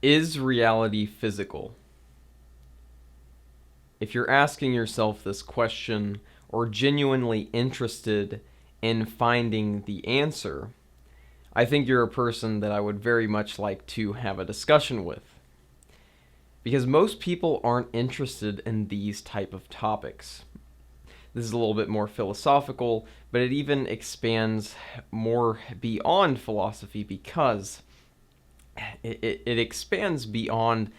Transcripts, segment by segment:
Is reality physical? If you're asking yourself this question or genuinely interested in finding the answer, I think you're a person that I would very much like to have a discussion with. Because most people aren't interested in these type of topics. This is a little bit more philosophical, but it even expands more beyond philosophy because it expands beyond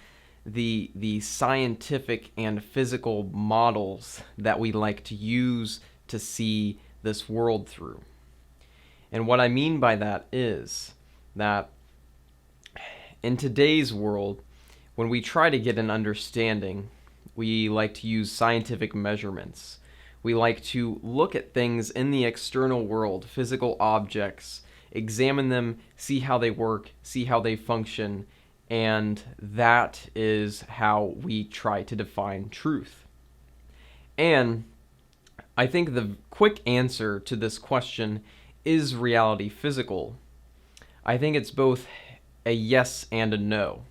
the scientific and physical models that we like to use to see this world through. And what I mean by that is that in today's world, when we try to get an understanding, we like to use scientific measurements. We like to look at things in the external world, physical objects, examine them, see how they work, see how they function, and that is how we try to define truth. And I think the quick answer to this question, is reality physical? I think it's both a yes and a no.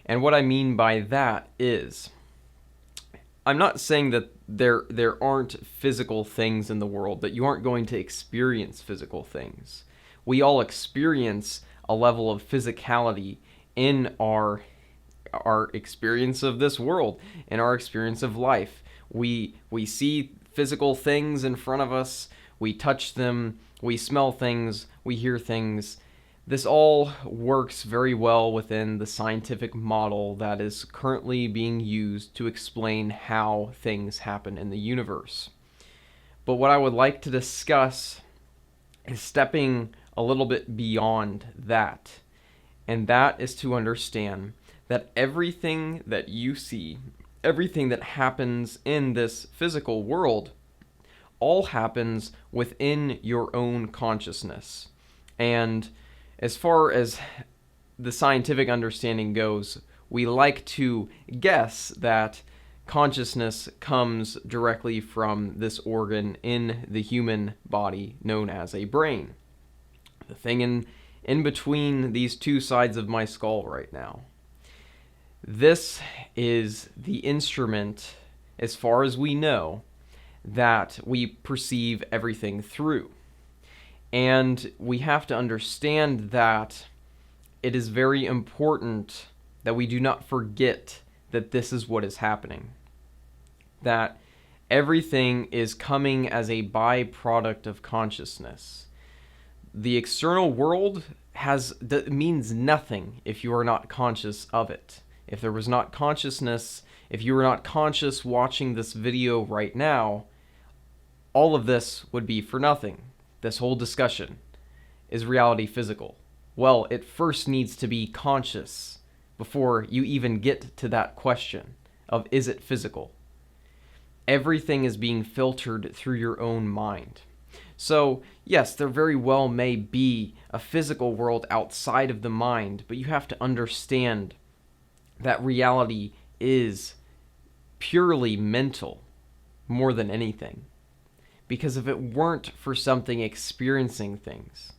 And what I mean by that is, I'm not saying that there aren't physical things in the world, that you aren't going to experience physical things. We all experience a level of physicality in our experience of this world, in our experience of life. We see physical things in front of us, we touch them, we smell things, we hear things. This all works very well within the scientific model that is currently being used to explain how things happen in the universe. But what I would like to discuss is stepping a little bit beyond that. And that is to understand that everything that you see, everything that happens in this physical world, all happens within your own consciousness. And as far as the scientific understanding goes, we like to guess that consciousness comes directly from this organ in the human body known as a brain. The thing in between these two sides of my skull right now. This is the instrument, as far as we know, that we perceive everything through. And we have to understand that it is very important that we do not forget that this is what is happening. That everything is coming as a byproduct of consciousness. The external world means nothing if you are not conscious of it. If there was not consciousness, if you were not conscious watching this video right now, all of this would be for nothing. This whole discussion. Is reality physical? Well, it first needs to be conscious before you even get to that question of is it physical? Everything is being filtered through your own mind. So, yes, there very well may be a physical world outside of the mind, but you have to understand that reality is purely mental more than anything. Because if it weren't for something experiencing things,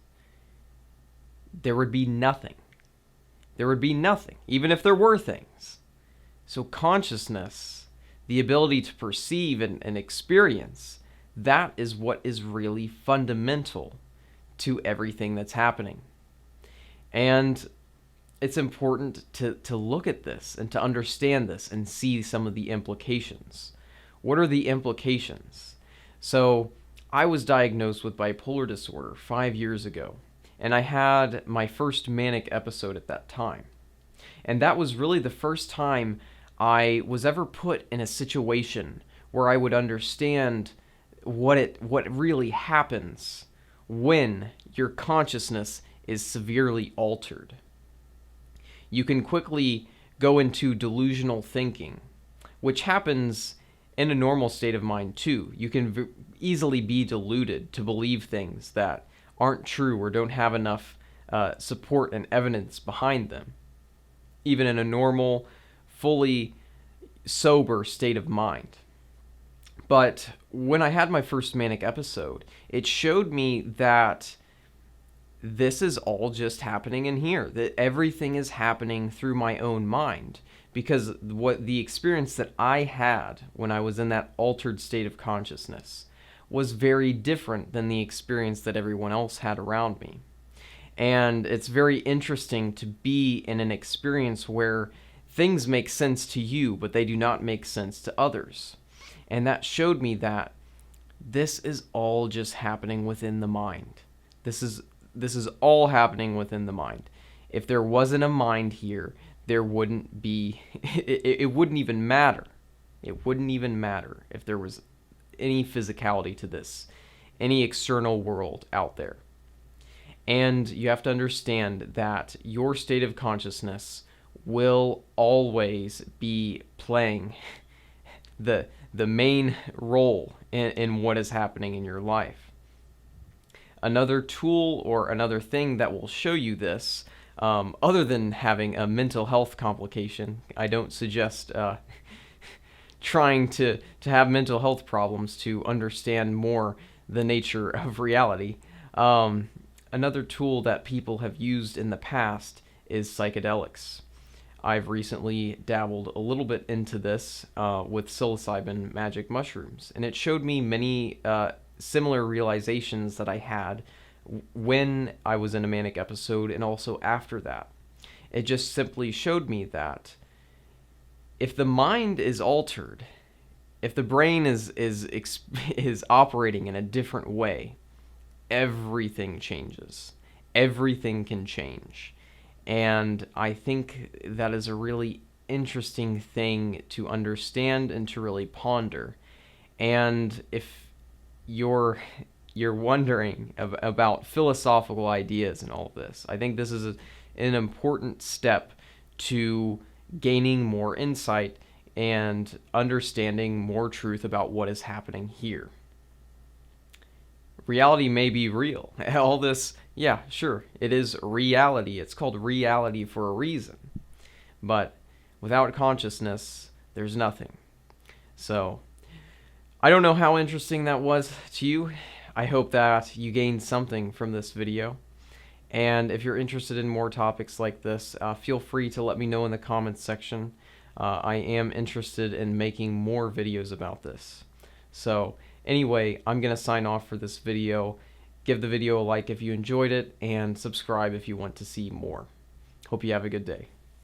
there would be nothing. There would be nothing, even if there were things. So consciousness, the ability to perceive and experience, that is what is really fundamental to everything that's happening. And it's important to look at this and to understand this and see some of the implications. What are the implications? So I was diagnosed with bipolar disorder 5 years ago, and I had my first manic episode at that time. And that was really the first time I was ever put in a situation where I would understand what really happens when your consciousness is severely altered. You can quickly go into delusional thinking, which happens in a normal state of mind too. You can easily be deluded to believe things that aren't true or don't have enough support and evidence behind them, even in a normal, fully sober state of mind. But when I had my first manic episode, it showed me that this is all just happening in here, that everything is happening through my own mind, because what the experience that I had when I was in that altered state of consciousness was very different than the experience that everyone else had around me. And it's very interesting to be in an experience where things make sense to you, but they do not make sense to others. And that showed me that this is all just happening within the mind. This is all happening within the mind. If there wasn't a mind here, there wouldn't be, it wouldn't even matter. It wouldn't even matter if there was any physicality to this, any external world out there. And you have to understand that your state of consciousness will always be playing the main role in what is happening in your life. Another tool or another thing that will show you this, other than having a mental health complication, I don't suggest trying to have mental health problems to understand more the nature of reality. Another tool that people have used in the past is psychedelics. I've recently dabbled a little bit into this with psilocybin magic mushrooms, and it showed me many similar realizations that I had when I was in a manic episode and also after that. It just simply showed me that if the mind is altered, if the brain is operating in a different way, everything changes. Everything can change. And I think that is a really interesting thing to understand and to really ponder. And if you're wondering about philosophical ideas and all of this, I think this is an important step to gaining more insight and understanding more truth about what is happening here. Reality may be real. All this, yeah, sure, it is reality. It's called reality for a reason. But without consciousness, there's nothing. So, I don't know how interesting that was to you. I hope that you gained something from this video. And if you're interested in more topics like this, feel free to let me know in the comments section. I am interested in making more videos about this. So, anyway, I'm going to sign off for this video. Give the video a like if you enjoyed it, and subscribe if you want to see more. Hope you have a good day.